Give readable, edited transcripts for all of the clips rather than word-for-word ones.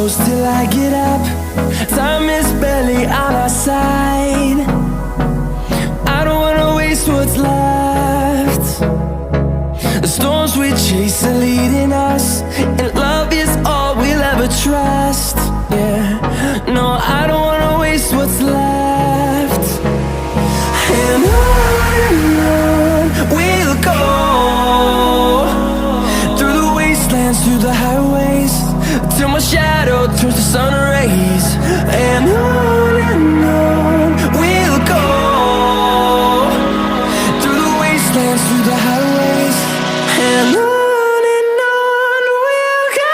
close till I get up. Time is barely on our side. I don't wanna waste what's left. The storms we chase are leading us, and love is all we'll ever trust. Yeah, no, I don't wanna waste what's left. And on we'll go, through the wastelands, through the highways, till my shadow turns to sun rays. And on we'll go, through the wastelands, through the highways, and on we'll go.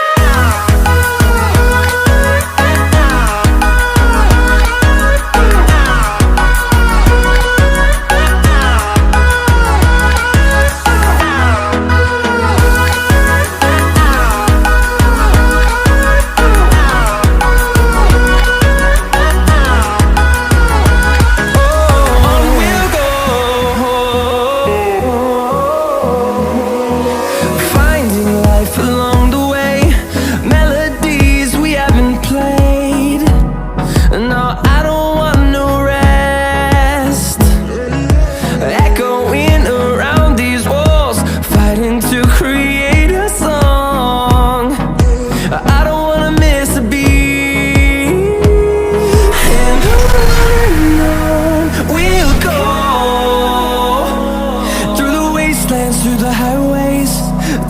Through the highways,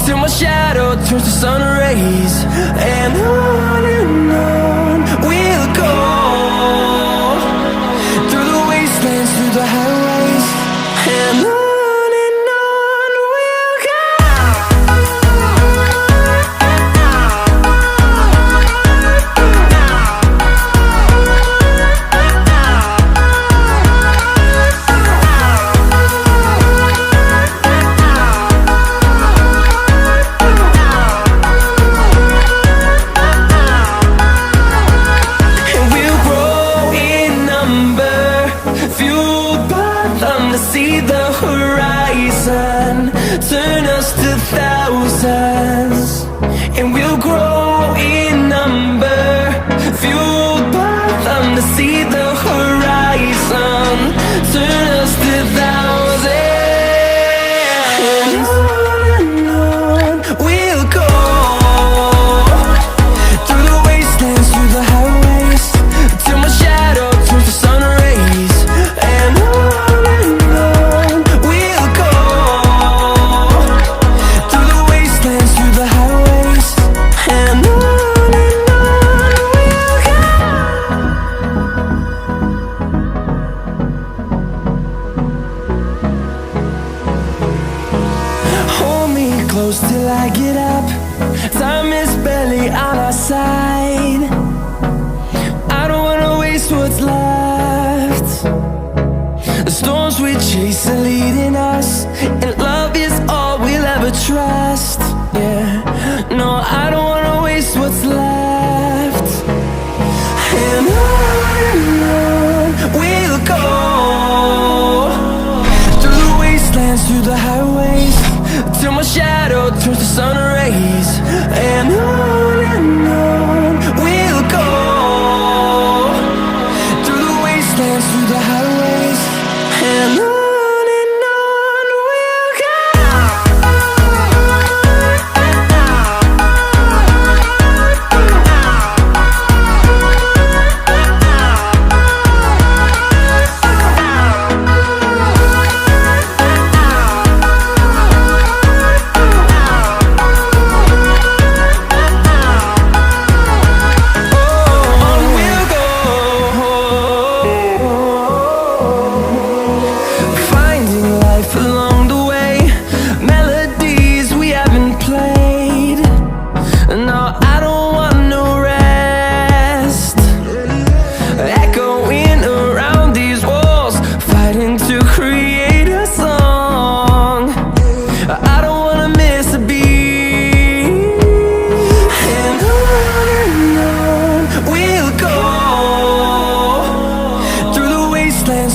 till my shadow turns to sun rays. And on we'll go, through the wastelands, through the highways, and on we'll go. See the horizon turn us to thousands, and we'll grow in number, fueled by them. To see the horizon turn us to thousands, and on we'll go, through the wastelands, through the highways, till my shadow turns to sun rays. And close till I get up. Time is barely on our side. I don't wanna waste what's left. The storms we chase are leading us, and love is all we'll ever trust. Yeah, no, I don't wanna waste what's left. And on we'll go, through the wastelands, through the highways, till my shadow turns to sun rays. And on we'll go, through the wastelands, through the highways, and on we'll go.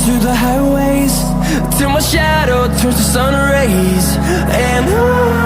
Through the highways, till my shadow turns to sun rays. And on